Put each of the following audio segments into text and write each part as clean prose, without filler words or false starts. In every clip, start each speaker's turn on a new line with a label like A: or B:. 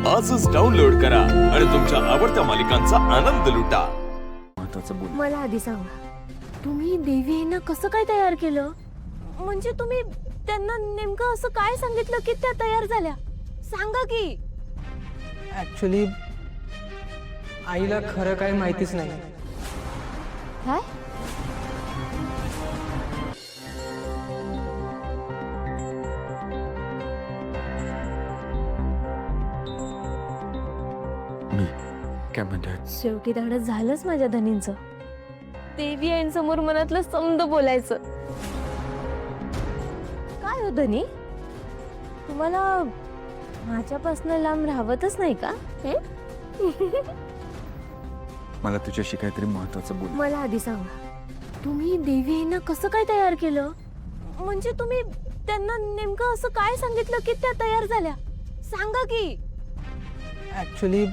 A: आजच डाउनलोड करा आणि तुमच्या आवडत्या मालिकांचा आनंद लुटा. महत्त्वाचं बोल.
B: मला आधी सांगा, तुम्ही देवी यांना कसं काय तयार केलं? म्हणजे तुम्ही त्यांना नेमकं असं काय सांगितलं की त्या तयार झाल्या? सांगा की.
C: ऍक्च्युली आईला खरं काही माहितीच नाही.
B: काय?
A: मी काय म्हणतात?
B: शेवटी धाडस झालंच माझ्या धनींचं. देवी आईंसमोर मनातलं समद बोलायचं. काय हो धनी, तुम्हाला माझ्यापासून लांब राहवतच नाही का?
A: मला तुझ्याशी काहीतरी महत्त्वाचं बोल.
B: मला आधी सांगा, तुम्ही देवी यांना कसं काय तयार केलं? म्हणजे तुम्ही त्यांना नेमकं असं काय सांगितलं की त्या तयार झाल्या? सांगा की.
C: ऍक्च्युली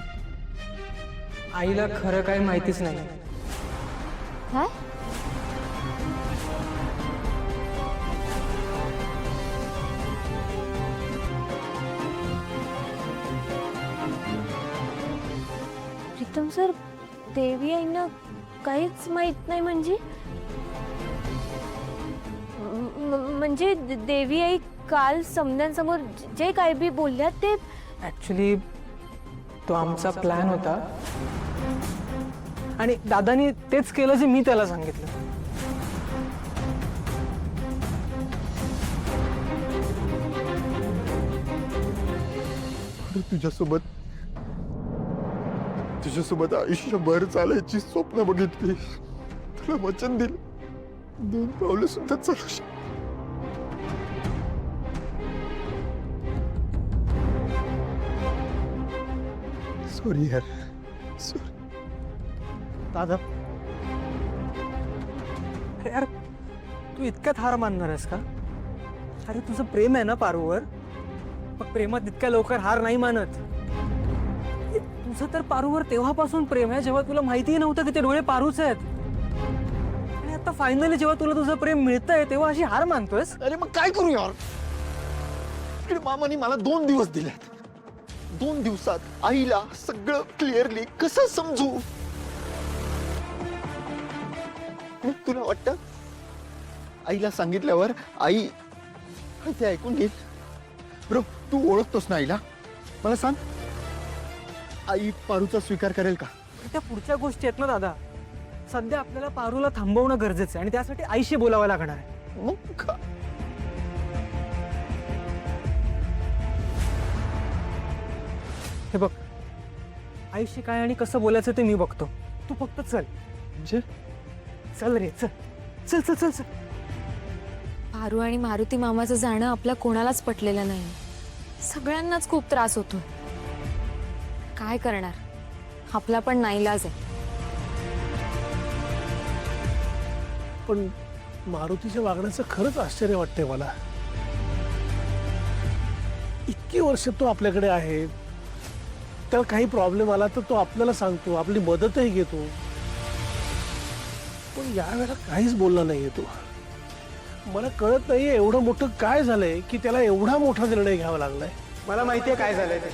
C: आईला खरं काही माहितीच नाही.
B: काय? प्रीतम सर, देवी आईंना काहीच माहित नाही म्हणजे? म्हणजे देवी आई काल समन्यांसमोर जे काय बी बोलल्या ते?
C: ऍक्च्युली तो आमचा प्लॅन होता आणि दादानी तेच केलं जे मी त्याला सांगितलं.
D: तुझ्यासोबत आयुष्यभर चालायची स्वप्न बघितली. तुला वचन दिलं, 2 पावलं सुद्धा चालू सॉरी यार, सॉरी.
C: दादा, अरे यार, तू इतक्यात हार मानणार आहेस का? अरे तुझं प्रेम आहे ना पारूवर, मग प्रेमात इतक्या लवकर हार नाही मानत. तुझं तर पारूवर तेव्हापासून प्रेम आहे जेव्हा तुला माहितीही नव्हतं की ते डोळे पारूच आहेत. आणि आता फायनली जेव्हा तुला तुझं प्रेम मिळतंय तेव्हा अशी हार मानतोयस?
D: अरे मग काय करू यार? इकडे मामाने मला 2 दिवस दिलेत. 2 दिवसात आईला सगळं क्लिअरली कसं समजू? तुला वाटतं आईला सांगितल्यावर आई ते ऐकून घेईल? ब्रो, तू ओळखतोस ना आईला? मला सांग, आई पारूचा स्वीकार करेल का?
C: त्या पुढच्या गोष्टी आहेत ना दादा. सध्या आपल्याला पारूला थांबवणं गरजेचं आहे आणि त्यासाठी आईशी बोलावं लागणार आहे.
D: मग का?
C: हे बघ, आईशी काय आणि कसं बोलायचं ते मी बघतो. तू फक्त चल.
D: म्हणजे
C: चल रे, चल चल चल चल चल.
B: पारू आणि मारुती मामाचं जाणं आपल्या कोणालाच पटलेलं नाही. सगळ्यांनाच खूप त्रास होतो. काय करणार, आपला पण नाईलाज आहे.
E: पण मारुतीच्या वागण्याचं खरंच आश्चर्य वाटतंय मला. इतकी वर्ष तो आपल्याकडे आहे, त्याला काही प्रॉब्लेम आला तर तो आपल्याला सांगतो, आपली मदतही घेतो. पण यावेळेला काहीच बोलला नाहीये तो. मला कळत नाहीये एवढं मोठं काय झालंय की त्याला एवढा मोठा निर्णय घ्यावा लागलाय.
C: मला माहितीये काय झालंय ते.